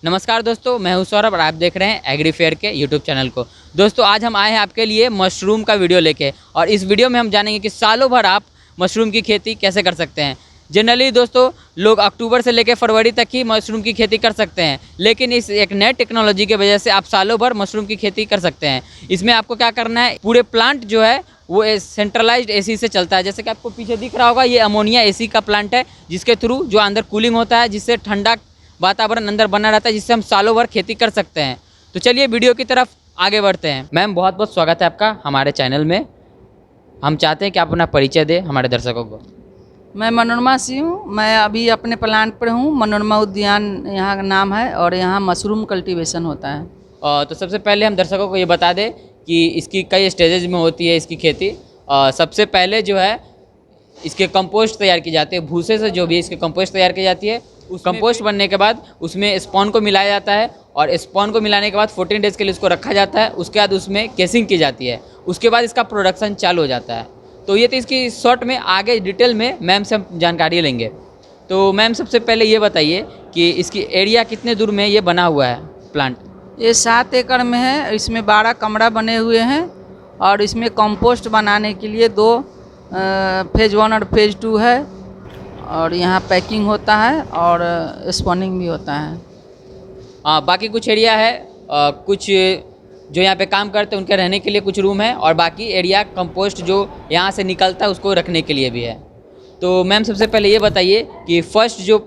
नमस्कार दोस्तों, मैं हूं सौरभ और आप देख रहे हैं एग्री फेयर के यूट्यूब चैनल को। दोस्तों आज हम आए हैं आपके लिए मशरूम का वीडियो लेके और इस वीडियो में हम जानेंगे कि सालों भर आप मशरूम की खेती कैसे कर सकते हैं। जनरली दोस्तों लोग अक्टूबर से लेकर फरवरी तक ही मशरूम की खेती कर सकते हैं, लेकिन इस एक नए टेक्नोलॉजी की वजह से आप सालों भर मशरूम की खेती कर सकते हैं। इसमें आपको क्या करना है, पूरे प्लांट जो है वो सेंट्रलाइज्ड एसी से चलता है। जैसे कि आपको पीछे दिख रहा होगा, ये अमोनिया एसी का प्लांट है जिसके थ्रू जो अंदर कूलिंग होता है, जिससे ठंडा वातावरण अंदर बना रहता है, जिससे हम सालों भर खेती कर सकते हैं। तो चलिए वीडियो की तरफ आगे बढ़ते हैं। मैम बहुत बहुत स्वागत है आपका हमारे चैनल में। हम चाहते हैं कि आप अपना परिचय दें हमारे दर्शकों को। मैं मनोरमा सिंह हूँ। मैं अभी अपने प्लांट पर हूँ। मनोरमा उद्यान यहाँ का नाम है और यहाँ मशरूम कल्टीवेशन होता है। तो सबसे पहले हम दर्शकों को ये बता दें कि इसकी कई स्टेजेज में होती है इसकी खेती। सबसे पहले जो है इसके कंपोस्ट तैयार की जाती है, भूसे से जो भी इसके कंपोस्ट तैयार की जाती है। उस कंपोस्ट बनने के बाद उसमें स्पॉन को मिलाया जाता है और स्पॉन को मिलाने के बाद 14 डेज़ के लिए उसको रखा जाता है। उसके बाद उसमें केसिंग की जाती है। उसके बाद इसका प्रोडक्शन चालू हो जाता है। तो ये तो इसकी शॉर्ट में, आगे डिटेल में मैम से हम जानकारी लेंगे। तो मैम सबसे पहले ये बताइए कि इसकी एरिया कितने दूर में ये बना हुआ है प्लांट? ये 7 एकड़ में है। इसमें 12 कमरा बने हुए हैं और इसमें कंपोस्ट बनाने के लिए 2 फेज 1 और फेज 2 है और यहाँ पैकिंग होता है और स्पॉनिंग भी होता है। बाकी कुछ एरिया है, कुछ जो यहाँ पे काम करते हैं उनके रहने के लिए कुछ रूम है और बाकी एरिया कंपोस्ट जो यहाँ से निकलता है उसको रखने के लिए भी है। तो मैम सबसे पहले ये बताइए कि फर्स्ट जो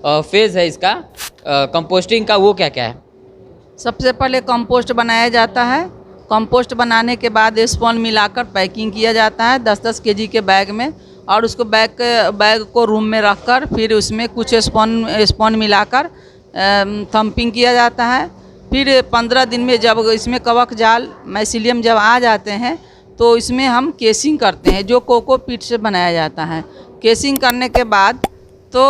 फेज़ है इसका कंपोस्टिंग का, वो क्या क्या है? सबसे पहले कंपोस्ट बनाया जाता है। कंपोस्ट बनाने के बाद स्पॉन मिलाकर पैकिंग किया जाता है 10-10 केजी के बैग में और उसको बैग को रूम में रखकर फिर उसमें कुछ स्पॉन मिलाकर थम्पिंग किया जाता है। फिर 15 दिन में जब इसमें कवक जाल माइसीलियम जब आ जाते हैं तो इसमें हम केसिंग करते हैं, जो कोकोपीट से बनाया जाता है। केसिंग करने के बाद तो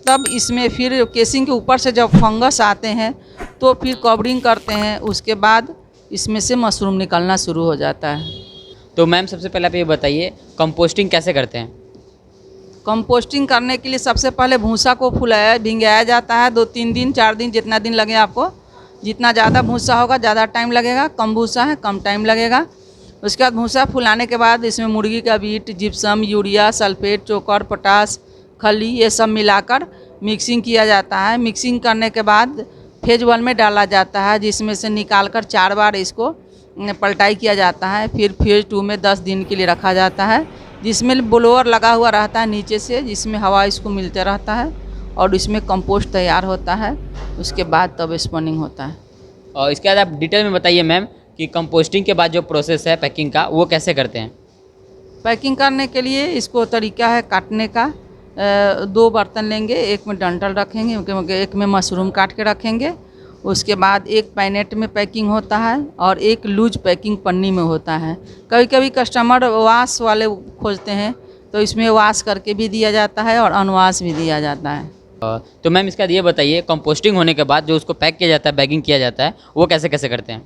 तब इसमें फिर केसिंग के ऊपर से जब फंगस आते हैं तो फिर कवरिंग करते हैं। उसके बाद इसमें से मशरूम निकलना शुरू हो जाता है। तो मैम सबसे पहले आप ये बताइए कंपोस्टिंग कैसे करते हैं? कंपोस्टिंग करने के लिए सबसे पहले भूसा को भिंगाया जाता है 2-3 दिन 4 दिन, जितना दिन लगे आपको। जितना ज़्यादा भूसा होगा ज़्यादा टाइम लगेगा, कम भूसा है कम टाइम लगेगा। उसके बाद भूसा फुलाने के बाद इसमें मुर्गी का बीट, जिप्सम, यूरिया, सल्फेट, चोकर, पोटास, खली, ये सब मिलाकर मिक्सिंग किया जाता है। मिक्सिंग करने के बाद फेज 1 में डाला जाता है, जिसमें से निकालकर 4 बार इसको पलटाई किया जाता है। फिर फेज 2 में 10 दिन के लिए रखा जाता है, जिसमें ब्लोअर लगा हुआ रहता है नीचे से, जिसमें हवा इसको मिलते रहता है और इसमें कंपोस्ट तैयार होता है। उसके बाद तब स्पॉनिंग होता है। और इसके बाद आप डिटेल में बताइए मैम कि कंपोस्टिंग के बाद जो प्रोसेस है पैकिंग का, वो कैसे करते हैं? पैकिंग करने के लिए इसको तरीका है काटने का। 2 बर्तन लेंगे, एक में डंठल रखेंगे, एक में मशरूम काट के रखेंगे। उसके बाद एक पैनेट में पैकिंग होता है और एक लूज पैकिंग पन्नी में होता है। कभी कभी कस्टमर वाश वाले खोजते हैं तो इसमें वाश करके भी दिया जाता है और अनवाश भी दिया जाता है। तो मैम इसके बाद ये बताइए कंपोस्टिंग होने के बाद जो उसको पैक किया जाता है, बैगिंग किया जाता है, वो कैसे कैसे करते हैं?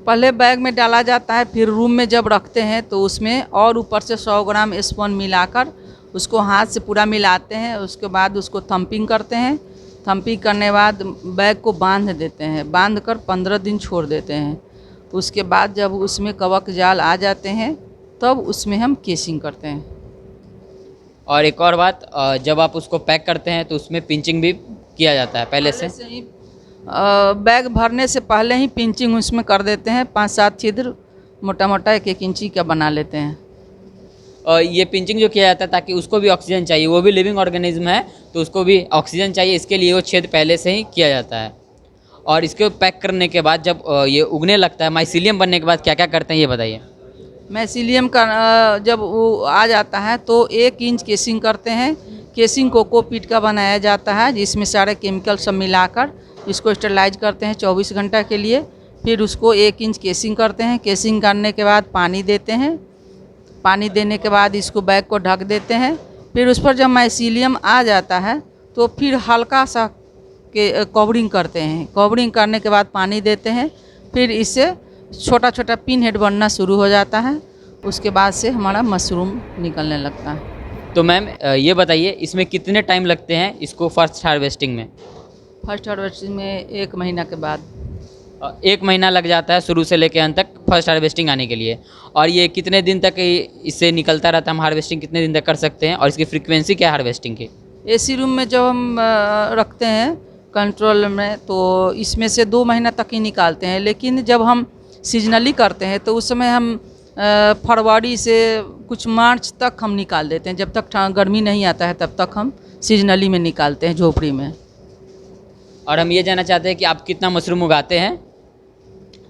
पहले बैग में डाला जाता है, फिर रूम में जब रखते हैं तो उसमें और ऊपर से 100 ग्राम स्पॉन मिलाकर उसको हाथ से पूरा मिलाते हैं। उसके बाद उसको थम्पिंग करते हैं। थम्पिंग करने के बाद बैग को बांध देते हैं, बांध कर 15 दिन छोड़ देते हैं। उसके बाद जब उसमें कवक जाल आ जाते हैं तब उसमें हम केसिंग करते हैं। और एक और बात, जब आप उसको पैक करते हैं तो उसमें पिंचिंग भी किया जाता है पहले से ही बैग भरने से पहले ही पिंचिंग उसमें कर देते हैं। 5-7 छिद्र मोटा मोटा 1-1 इंची का बना लेते हैं। ये पिंचिंग जो किया जाता है ताकि उसको भी ऑक्सीजन चाहिए, वो भी लिविंग ऑर्गेनिज्म है तो उसको भी ऑक्सीजन चाहिए, इसके लिए वो छेद पहले से ही किया जाता है। और इसको पैक करने के बाद जब ये उगने लगता है, माइसीलियम बनने के बाद क्या क्या करते हैं ये बताइए? माइसीलियम का जब वो आ जाता है तो 1 इंच केसिंग करते हैं। केसिंग कोकोपीट का बनाया जाता है, जिसमें सारे केमिकल सब मिलाकर इसको स्टरलाइज करते हैं 24 घंटा के लिए। फिर उसको 1 इंच केसिंग करते हैं। केसिंग करने के बाद पानी देते हैं। पानी देने के बाद इसको बैग को ढक देते हैं। फिर उस पर जब माइसीलियम आ जाता है तो फिर हल्का सा कवरिंग करते हैं। कवरिंग करने के बाद पानी देते हैं। फिर इससे छोटा छोटा पिन हेड बनना शुरू हो जाता है। उसके बाद से हमारा मशरूम निकलने लगता है। तो मैम ये बताइए इसमें कितने टाइम लगते हैं इसको फर्स्ट हार्वेस्टिंग में? फर्स्ट हार्वेस्टिंग में 1 महीना के बाद। 1 महीना लग जाता है शुरू से लेकर अंत तक फर्स्ट हार्वेस्टिंग आने के लिए। और ये कितने दिन तक इससे निकलता रहता है? हम हार्वेस्टिंग कितने दिन तक कर सकते हैं और इसकी फ्रीक्वेंसी क्या है हार्वेस्टिंग की? एसी रूम में जब हम रखते हैं कंट्रोल में, तो इसमें से 2 महीना तक ही निकालते हैं। लेकिन जब हम सीजनली करते हैं तो उस समय हम फरवरी से कुछ मार्च तक हम निकाल देते हैं। जब तक गर्मी नहीं आता है तब तक हम सीजनली में निकालते हैं झोपड़ी में। और हम ये जानना चाहते हैं कि आप कितना मशरूम उगाते हैं?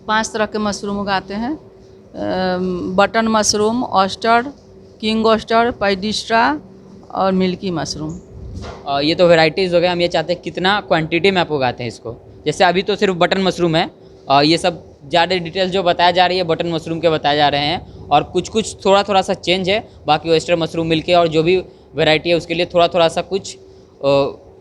5 तरह के मशरूम उगाते हैं। Button mushroom, oyster, king oyster, पाइडिस्ट्रा और मिल्की मशरूम। ये तो वेराइटीज़ हो गए। हम ये चाहते हैं कितना क्वांटिटी में आप उगाते हैं इसको? जैसे अभी तो सिर्फ बटन मशरूम है और ये सब ज़्यादा डिटेल जो बताया जा रही है बटन मशरूम के बताए जा रहे हैं, और कुछ थोड़ा सा चेंज है। बाकी ऑयस्टर मशरूम मिलके और जो भी वैरायटी है उसके लिए थोड़ा सा कुछ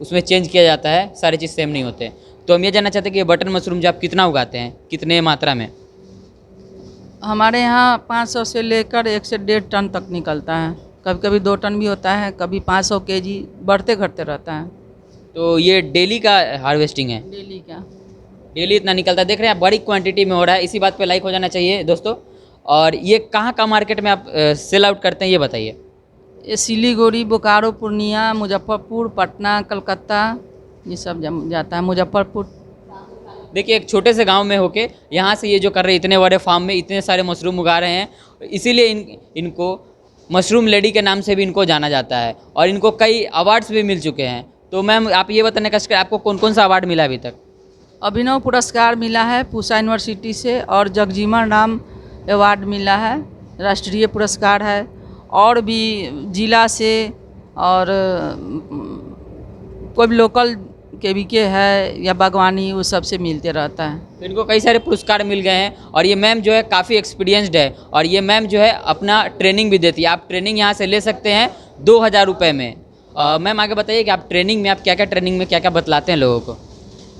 उसमें चेंज किया जाता है, सारी चीज़ सेम नहीं होते। तो हम ये जानना चाहते हैं कि ये बटन मशरूम जो आप कितना उगाते हैं, कितने मात्रा में? हमारे यहाँ 500 से लेकर 1 से 1.5 टन तक निकलता है। कभी कभी 2 टन भी होता है, कभी 500 केजी, बढ़ते घटते रहता है। तो ये डेली का हार्वेस्टिंग है? डेली का। डेली इतना निकलता है। देख रहे हैं आप, बड़ी क्वांटिटी में हो रहा है। इसी बात पे लाइक हो जाना चाहिए दोस्तों। और ये कहाँ मार्केट में आप सेल आउट करते हैं ये बताइए? ये सिलीगुड़ी, बोकारो, पूर्णिया, मुजफ्फरपुर, पटना, कलकत्ता, ये सब जाता है। मुजफ्फरपुर। देखिए, एक छोटे से गांव में होके यहाँ से ये जो कर रहे हैं, इतने बड़े फार्म में इतने सारे मशरूम उगा रहे हैं, इसीलिए इनको मशरूम लेडी के नाम से भी इनको जाना जाता है। और इनको कई अवार्ड्स भी मिल चुके हैं। तो मैम आप ये बताने का आपको कौन कौन सा अवार्ड मिला अभी तक? अभिनव पुरस्कार मिला है पूसा यूनिवर्सिटी से, और जगजीवन राम अवार्ड मिला है, राष्ट्रीय पुरस्कार है, और भी जिला से और कोई भी लोकल केवीके है या बागवानी, वो सब से मिलते रहता है। तो इनको कई सारे पुरस्कार मिल गए हैं। और ये मैम जो है काफ़ी एक्सपीरियंस्ड है, और ये मैम जो है अपना ट्रेनिंग भी देती है। आप ट्रेनिंग यहाँ से ले सकते हैं 2000 रुपये में। मैम आगे बताइए कि आप ट्रेनिंग में आप क्या क्या ट्रेनिंग में क्या क्या बतलाते हैं लोगों को?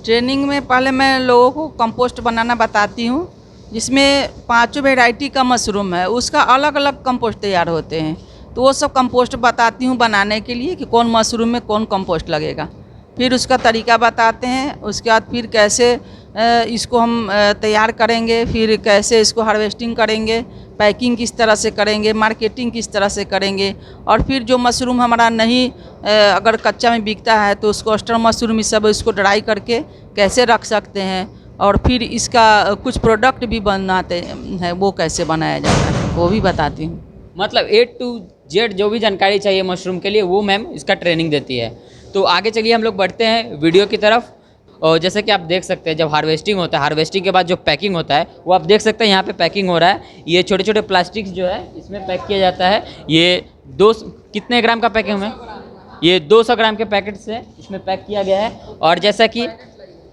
ट्रेनिंग में पहले मैं लोगों को कंपोस्ट बनाना बताती हूँ, जिसमें 5 वैरायटी का मशरूम है, उसका अलग अलग कंपोस्ट तैयार होते हैं। तो वो सब कंपोस्ट बताती हूँ बनाने के लिए कि कौन मशरूम में कौन कंपोस्ट लगेगा। फिर उसका तरीका बताते हैं। उसके बाद फिर कैसे इसको हम तैयार करेंगे, फिर कैसे इसको हार्वेस्टिंग करेंगे, पैकिंग किस तरह से करेंगे, मार्केटिंग किस तरह से करेंगे। और फिर जो मशरूम हमारा नहीं अगर कच्चा में बिकता है तो उसको ऑयस्टर मशरूम ये सब इसको ड्राई करके कैसे रख सकते हैं, और फिर इसका कुछ प्रोडक्ट भी बनाते हैं, वो कैसे बनाया जाता है वो भी बताती हूँ। मतलब A to Z जो भी जानकारी चाहिए मशरूम के लिए वो मैम इसका ट्रेनिंग देती है। तो आगे चलिए हम लोग बढ़ते हैं वीडियो की तरफ। और जैसे कि आप देख सकते हैं, जब हार्वेस्टिंग होता है, हार्वेस्टिंग के बाद जो पैकिंग होता है वो आप देख सकते हैं यहाँ पे पैकिंग हो रहा है। ये छोटे छोटे प्लास्टिक्स जो है इसमें पैक किया जाता है। ये कितने ग्राम का पैकिंग में? ये 200 ग्राम के पैकेट से इसमें पैक किया गया है। और जैसा कि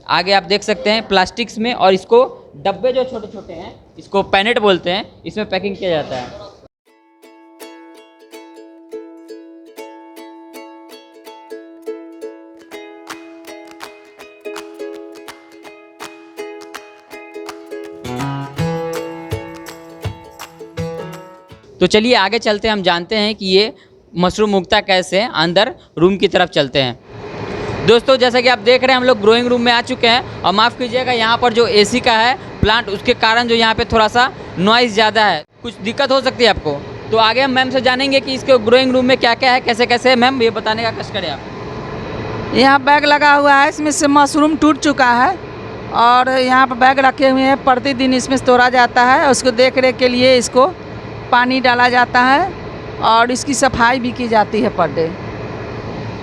आगे आप देख सकते हैं प्लास्टिक्स में, और इसको डब्बे जो छोटे छोटे हैं इसको पैनेट बोलते हैं, इसमें पैकिंग किया जाता है। तो चलिए आगे चलते हैं, हम जानते हैं कि ये मशरूम उगता कैसे है। अंदर रूम की तरफ चलते हैं। दोस्तों जैसा कि आप देख रहे हैं हम लोग ग्रोइंग रूम में आ चुके हैं। और माफ़ कीजिएगा, यहाँ पर जो एसी का है प्लांट, उसके कारण जो यहाँ पे थोड़ा सा नॉइज़ ज़्यादा है, कुछ दिक्कत हो सकती है आपको। तो आगे हम मैम से जानेंगे कि इसके ग्रोइंग रूम में क्या क्या है, कैसे कैसे है। मैम ये बताने का कष्ट करें आप। यहाँ बैग लगा हुआ है, इसमें से मशरूम टूट चुका है, और यहाँ पर बैग रखे हुए हैं। प्रतिदिन इसमें से तोड़ा जाता है। उसको देख रेख के लिए इसको पानी डाला जाता है, और इसकी सफाई भी की जाती है पर डे।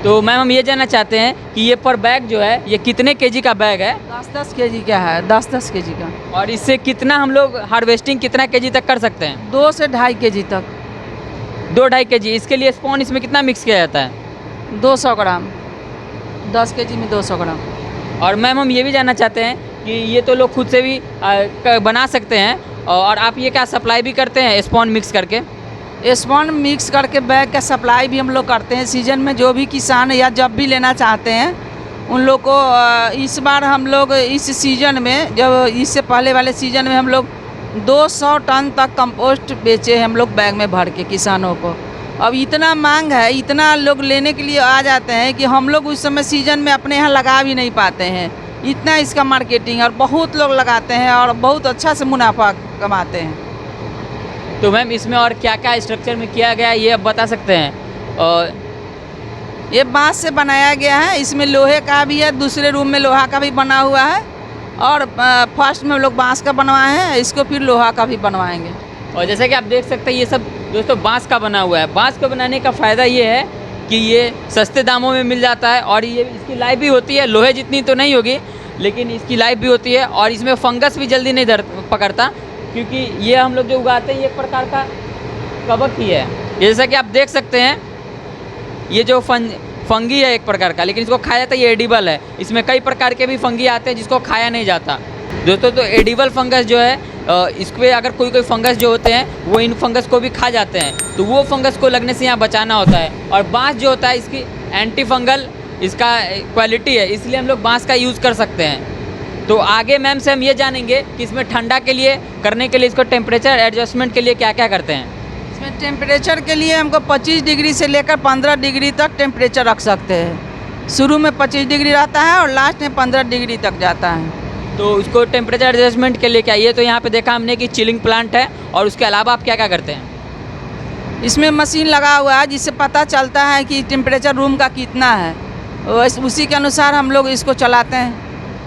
तो मैम हम ये जानना चाहते हैं कि ये पर बैग जो है ये कितने केजी का बैग है? 10-10 केजी का है, 10-10 केजी का। और इससे कितना हम लोग हार्वेस्टिंग कितना केजी तक कर सकते हैं? 2 से 2.5 केजी तक। 2-2.5 केजी। इसके लिए स्पॉन इसमें कितना मिक्स किया जाता है? 200 ग्राम। 10 केजी में 200 ग्राम। और मैम हम ये भी जानना चाहते हैं कि ये तो लोग खुद से भी बना सकते हैं, और आप ये क्या सप्लाई भी करते हैं स्पॉन मिक्स करके? स्पॉन मिक्स करके बैग का सप्लाई भी हम लोग करते हैं। सीजन में जो भी किसान या जब भी लेना चाहते हैं उन लोग को इस बार हम लोग इस सीज़न में, जब इससे पहले वाले सीज़न में हम लोग 200 टन तक कंपोस्ट बेचे हम लोग बैग में भर के किसानों को। अब इतना मांग है, इतना लोग लेने के लिए आ जाते हैं कि हम लोग उस समय सीजन में अपने यहाँ लगा भी नहीं पाते हैं। इतना इसका मार्केटिंग, और बहुत लोग लगाते हैं और बहुत अच्छा से मुनाफा कमाते हैं। तो मैम इसमें और क्या क्या स्ट्रक्चर में किया गया है ये आप बता सकते हैं? और ये बांस से बनाया गया है, इसमें लोहे का भी है, दूसरे रूम में लोहा का भी बना हुआ है, और फर्स्ट में हम लोग बांस का बनवाए हैं, इसको फिर लोहा का भी बनवाएंगे। और जैसा कि आप देख सकते हैं ये सब दोस्तों बांस का बना हुआ है। बांस को बनाने का फ़ायदा ये है कि ये सस्ते दामों में मिल जाता है और ये इसकी लाइफ भी होती है, लोहे जितनी तो नहीं होगी लेकिन इसकी लाइफ भी होती है, और इसमें फंगस भी जल्दी नहीं पकड़ता, क्योंकि ये हम लोग जो उगाते हैं ये एक प्रकार का कवक ही है। जैसा कि आप देख सकते हैं ये जो फंगी है एक प्रकार का, लेकिन इसको खाया जाता है, ये एडिबल है। इसमें कई प्रकार के भी फंगी आते हैं जिसको खाया नहीं जाता दोस्तों। तो एडिबल फंगस जो है इस पर अगर कोई फंगस जो होते हैं वो इन फंगस को भी खा जाते हैं, तो वो फंगस को लगने से यहाँ बचाना होता है। और बांस जो होता है इसकी एंटी फंगल इसका क्वालिटी है, इसलिए हम लोग बांस का यूज़ कर सकते हैं। तो आगे मैम से हम ये जानेंगे कि इसमें ठंडा के लिए करने के लिए इसको टेम्परेचर एडजस्टमेंट के लिए क्या क्या करते हैं। इसमें टेम्परेचर के लिए हमको 25 डिग्री से लेकर 15 डिग्री तक टेम्परेचर रख सकते हैं। शुरू में 25 डिग्री रहता है और लास्ट में 15 डिग्री तक जाता है। तो उसको टेम्परेचर एडजस्टमेंट के लिए क्या, ये तो यहाँ पे देखा हमने कि चिलिंग प्लांट है, और उसके अलावा आप क्या क्या करते हैं? इसमें मशीन लगा हुआ है जिससे पता चलता है कि टेम्परेचर रूम का कितना है, उसी के अनुसार हम लोग इसको चलाते हैं।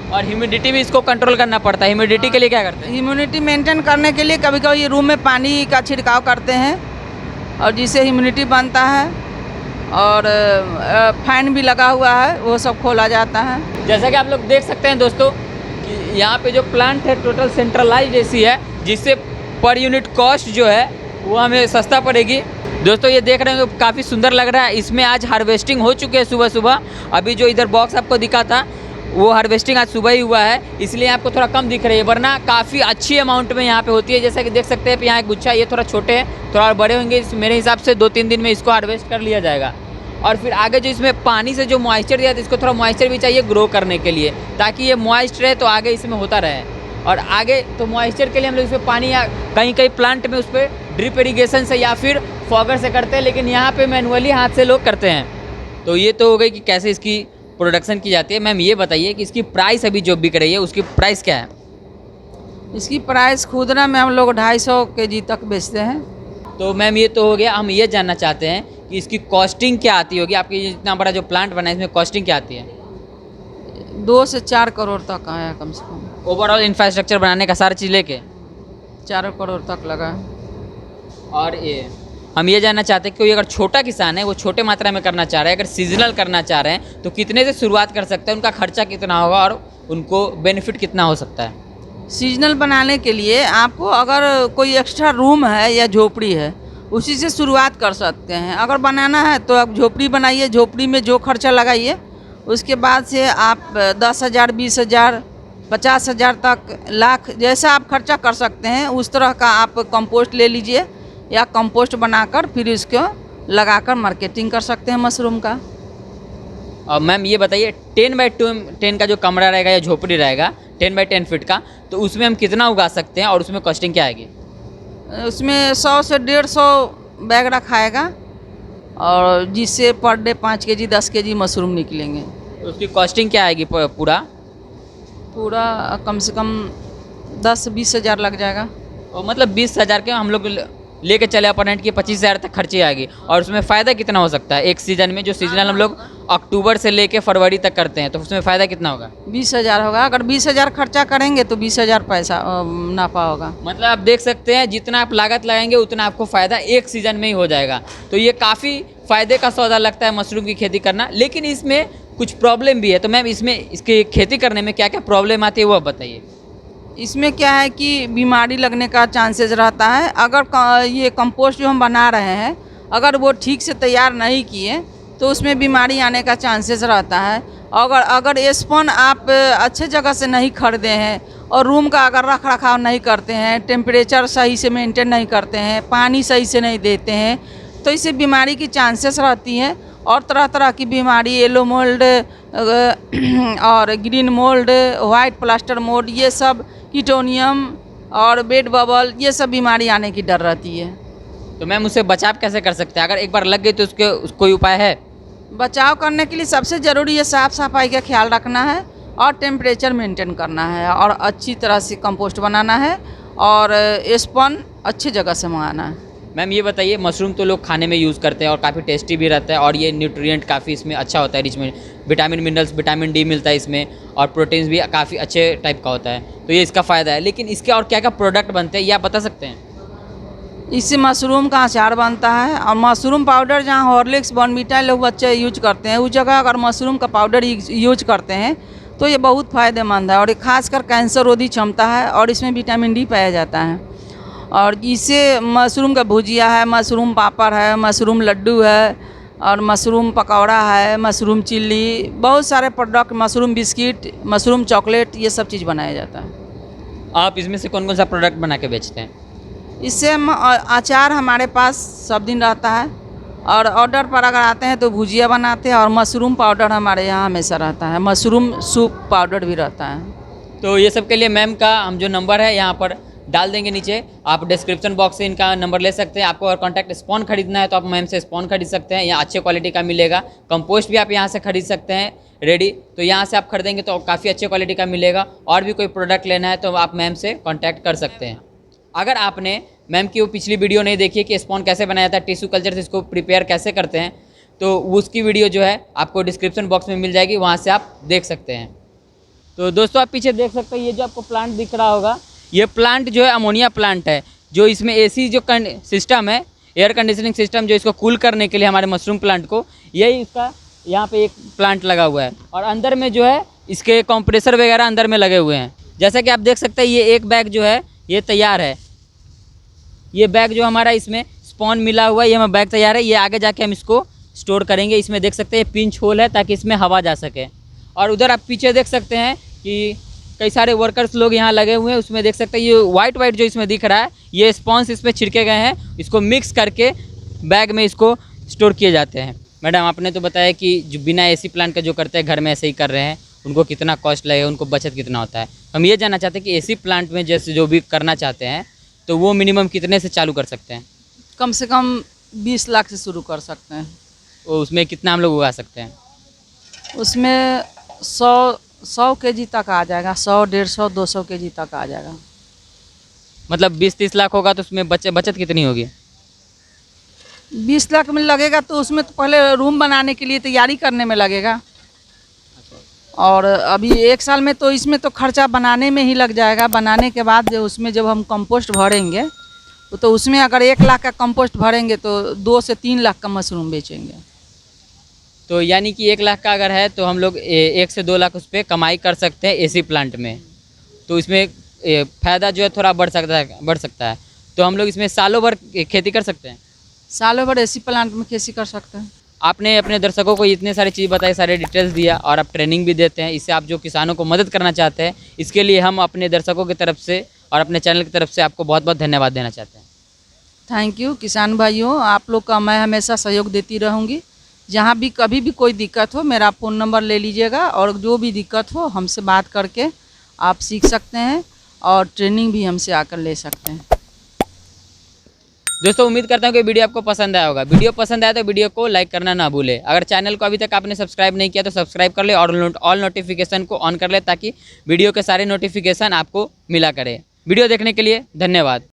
और ह्यूमिडिटी भी इसको कंट्रोल करना पड़ता है। ह्यूमिडिटी के लिए क्या करते हैं? ह्यूमिडिटी मेंटेन करने के लिए कभी कभी रूम में पानी का छिड़काव करते हैं और जिससे ह्यूमिडिटी बनता है, और फैन भी लगा हुआ है, वो सब खोला जाता है। जैसा कि आप लोग देख सकते हैं दोस्तों कि यहाँ पे जो प्लांट है टोटल सेंट्रलाइज्ड एसी है, जिससे पर यूनिट कॉस्ट जो है वो हमें सस्ता पड़ेगी। दोस्तों ये देख रहे हैं काफ़ी सुंदर लग रहा है। इसमें आज हार्वेस्टिंग हो चुके हैं सुबह सुबह। अभी जो इधर बॉक्स आपको दिखा था वो हार्वेस्टिंग आज सुबह ही हुआ है, इसलिए आपको थोड़ा कम दिख रही है, वरना काफ़ी अच्छी अमाउंट में यहाँ पे होती है। जैसा कि देख सकते हैं यहाँ एक गुच्छा, ये थोड़ा छोटे हैं, थोड़ा और बड़े होंगे। मेरे हिसाब से 2-3 दिन में इसको हार्वेस्ट कर लिया जाएगा। और फिर आगे जो इसमें पानी से जो मॉइस्चर दिया था, इसको थोड़ा मॉइस्चर भी चाहिए ग्रो करने के लिए, ताकि ये मॉइस्ट रहे तो आगे इसमें होता रहे। और आगे तो मॉइस्चर के लिए हम लोग इसमें पानी या कहीं प्लांट में उस पर ड्रिप इरीगेशन से या फिर फॉगर से करते हैं, लेकिन यहाँ पे मैनुअली हाथ से लोग करते हैं। तो ये तो हो गई कि कैसे इसकी प्रोडक्शन की जाती है। मैम ये बताइए कि इसकी प्राइस अभी जो बिक रही है उसकी प्राइस क्या है? इसकी प्राइस खुदरा में हम लोग 250 kg तक बेचते हैं। तो मैम ये तो हो गया। हम ये जानना चाहते हैं कि इसकी कॉस्टिंग क्या आती होगी, आपकी इतना बड़ा जो प्लांट बना है इसमें कॉस्टिंग क्या आती है? 2 से 4 करोड़ तक आया कम से कम। ओवरऑल इंफ्रास्ट्रक्चर बनाने का सारा चीज़ लेके 4 करोड़ तक लगा। और ये हम ये जानना चाहते हैं कि कोई अगर छोटा किसान है, वो छोटे मात्रा में करना चाह रहा है, अगर सीजनल करना चाह रहे हैं तो कितने से शुरुआत कर सकते हैं, उनका खर्चा कितना होगा और उनको बेनिफिट कितना हो सकता है? सीजनल बनाने के लिए आपको अगर कोई एक्स्ट्रा रूम है या झोपड़ी है, उसी से शुरुआत कर सकते हैं। अगर बनाना है तो आप झोपड़ी बनाइए, झोपड़ी में जो खर्चा लगाइए, उसके बाद से आप 10,000, 20,000, 50,000 तक, लाख जैसा आप खर्चा कर सकते हैं, उस तरह का आप कंपोस्ट ले लीजिए, या कंपोस्ट बनाकर फिर इसको लगाकर मार्केटिंग कर सकते हैं मशरूम का। और मैम ये बताइए 10x10 का जो कमरा रहेगा या झोपड़ी रहेगा 10x10 फीट का, तो उसमें हम कितना उगा सकते हैं और उसमें कॉस्टिंग क्या आएगी? उसमें 100 से 150 बैग रखाएगा, और जिससे per day 5 kg 10 kg mushroom निकलेंगे। तो उसकी कॉस्टिंग क्या आएगी पूरा कम से कम 10-20 हज़ार लग जाएगा। और मतलब 20,000 के हम लोग लेके चले अपोनेंट की 25,000 तक खर्चे आएगी। और उसमें फ़ायदा कितना हो सकता है एक सीज़न में? जो सीजनल हम लोग अक्टूबर से लेके फरवरी तक करते हैं, तो उसमें फ़ायदा कितना होगा? 20,000 होगा। अगर 20,000 खर्चा करेंगे तो 20,000 पैसा मुनाफा होगा। मतलब आप देख सकते हैं जितना आप लागत लगाएंगे उतना आपको फ़ायदा एक सीज़न में ही हो जाएगा। तो ये काफ़ी फ़ायदे का सौदा लगता है मशरूम की खेती करना, लेकिन इसमें कुछ प्रॉब्लम भी है। तो मैम इसमें इसकी खेती करने में क्या क्या प्रॉब्लम आती है वो आप बताइए। इसमें क्या है कि बीमारी लगने का चांसेस रहता है। अगर ये कंपोस्ट जो हम बना रहे हैं, अगर वो ठीक से तैयार नहीं किए तो उसमें बीमारी आने का चांसेस रहता है। अगर स्पॉन आप अच्छे जगह से नहीं खरीदे हैं, और रूम का अगर रख रखाव नहीं करते हैं, टेम्परेचर सही से मेंटेन नहीं करते हैं, पानी सही से नहीं देते हैं, तो इससे बीमारी की चांसेस रहती हैं। और तरह तरह की बीमारी, येलो मोल्ड और green mould, white plaster mould, ये सब, कीटोनियम और बेड बबल, ये सब बीमारी आने की डर रहती है। तो मैम उससे बचाव कैसे कर सकते हैं? अगर एक बार लग गई तो उसके कोई उपाय है? बचाव करने के लिए सबसे ज़रूरी है साफ़ सफाई का ख्याल रखना है और टेम्परेचर मेंटेन करना है और अच्छी तरह से कंपोस्ट बनाना है और स्पॉन अच्छी जगह से मंगाना है। मैम ये बताइए, मशरूम तो लोग खाने में यूज़ करते हैं और काफ़ी टेस्टी भी रहता है और ये न्यूट्रिएंट काफ़ी इसमें अच्छा होता है, रिच में विटामिन मिनरल्स विटामिन डी मिलता है इसमें और प्रोटीन्स भी काफ़ी अच्छे टाइप का होता है, तो ये इसका फ़ायदा है। लेकिन इसके और क्या क्या प्रोडक्ट बनते हैं ये आप बता सकते हैं? इससे मशरूम का अचार बनता है और मशरूम पाउडर जहाँ हॉर्लिक्स बॉर्नवीटा लोग बच्चे यूज करते हैं उस जगह अगर मशरूम का पाउडर यूज करते हैं तो ये बहुत फ़ायदेमंद है और ये खासकर कैंसर रोधी क्षमता है और इसमें विटामिन डी पाया जाता है। और इससे मशरूम का भुजिया है, मशरूम पापड़ है, मशरूम लड्डू है और मशरूम पकौड़ा है, मशरूम चिल्ली, बहुत सारे product, mushroom biscuit, mushroom chocolate, ये सब चीज़ बनाया जाता है। आप इसमें से कौन कौन सा प्रोडक्ट बना के बेचते हैं? इससे अचार हमारे पास सब दिन रहता है और ऑर्डर पर अगर आते हैं तो भुजिया बनाते हैं और मशरूम पाउडर हमारे यहाँ हमेशा रहता है, मशरूम सूप पाउडर भी रहता है। तो ये सब के लिए मैम का हम जो नंबर है यहाँ पर डाल देंगे नीचे, आप डिस्क्रिप्शन बॉक्स से इनका नंबर ले सकते हैं। आपको अगर कॉन्टैक्ट स्पॉन खरीदना है तो आप मैम से स्पॉन खरीद सकते हैं, यहाँ अच्छे क्वालिटी का मिलेगा। कंपोस्ट भी आप यहाँ से खरीद सकते हैं रेडी, तो यहाँ से आप खरीदेंगे तो काफ़ी अच्छे क्वालिटी का मिलेगा। और भी कोई प्रोडक्ट लेना है तो आप मैम से कॉन्टैक्ट कर सकते हैं। अगर आपने मैम की वो पिछली वीडियो नहीं देखी कि स्पॉन कैसे बनाया जाता है, टिश्यू कल्चर से इसको प्रिपेयर कैसे करते हैं, तो उसकी वीडियो जो है आपको डिस्क्रिप्शन बॉक्स में मिल जाएगी, वहाँ से आप देख सकते हैं। तो दोस्तों आप पीछे देख सकते हैं, ये जो आपको प्लांट दिख रहा होगा, ये प्लांट जो है अमोनिया प्लांट है, जो इसमें एसी जो सिस्टम है, एयर कंडीशनिंग सिस्टम, जो इसको कूल करने के लिए हमारे मशरूम प्लांट को, यही इसका यहाँ पे एक प्लांट लगा हुआ है। और अंदर में जो है इसके कंप्रेसर वगैरह अंदर में लगे हुए हैं। जैसा कि आप देख सकते हैं, ये एक बैग जो है ये तैयार है। ये बैग जो हमारा इसमें स्पॉन मिला हुआ है, ये हमारा बैग तैयार है। ये आगे जाके हम इसको स्टोर करेंगे। इसमें देख सकते हैं पिंच होल है ताकि इसमें हवा जा सके। और उधर आप पीछे देख सकते हैं कि कई सारे वर्कर्स लोग यहाँ लगे हुए हैं। उसमें देख सकते हैं ये वाइट जो इसमें दिख रहा है, ये स्पॉन्स इसमें छिड़के गए हैं। इसको मिक्स करके बैग में इसको स्टोर किए जाते हैं। मैडम आपने तो बताया कि जो बिना एसी प्लांट का जो करते हैं, घर में ऐसे ही कर रहे हैं, उनको कितना कॉस्ट लगेगा, उनको बचत कितना होता है। हम ये जानना चाहते हैं कि एसी प्लांट में जैसे जो भी करना चाहते हैं तो वो मिनिमम कितने से चालू कर सकते हैं? कम से कम 20 लाख से शुरू कर सकते हैं। तो उसमें कितना हम लोग उगा सकते हैं? उसमें 100 केजी तक आ जाएगा, 100, 150, 200 केजी तक आ जाएगा। मतलब 20-30 लाख होगा तो उसमें बचत कितनी होगी? 20 लाख में लगेगा तो उसमें तो पहले रूम बनाने के लिए तैयारी करने में लगेगा और अभी 1 साल में तो इसमें तो खर्चा बनाने में ही लग जाएगा। बनाने के बाद उसमें जब हम कंपोस्ट भरेंगे तो उसमें अगर 1 लाख का कंपोस्ट भरेंगे तो 2 से 3 लाख का मशरूम बेचेंगे। तो यानी कि 1 लाख का अगर है तो हम लोग 1 से 2 लाख उस पर कमाई कर सकते हैं एसी प्लांट में। तो इसमें फ़ायदा जो है थोड़ा बढ़ सकता है। तो हम लोग इसमें सालों भर खेती कर सकते हैं। सालों भर एसी प्लांट में खेती कर सकते हैं। आपने अपने दर्शकों को इतने सारी चीज़ बताई, सारे डिटेल्स दिया और आप ट्रेनिंग भी देते हैं। इससे आप जो किसानों को मदद करना चाहते हैं, इसके लिए हम अपने दर्शकों की तरफ से और अपने चैनल की तरफ से आपको बहुत बहुत धन्यवाद देना चाहते हैं। थैंक यू किसान भाइयों, आप लोग का मैं हमेशा सहयोग देती रहूँगी। जहाँ भी कभी भी कोई दिक्कत हो मेरा फ़ोन नंबर ले लीजिएगा और जो भी दिक्कत हो हमसे बात करके आप सीख सकते हैं और ट्रेनिंग भी हमसे आकर ले सकते हैं। दोस्तों उम्मीद करता हूँ कि वीडियो आपको पसंद आया होगा। वीडियो पसंद आया तो वीडियो को लाइक करना ना भूलें। अगर चैनल को अभी तक आपने सब्सक्राइब नहीं किया तो सब्सक्राइब कर ले और ऑल नोटिफिकेशन को ऑन कर ले ताकि वीडियो के सारे नोटिफिकेशन आपको मिला करें। वीडियो देखने के लिए धन्यवाद।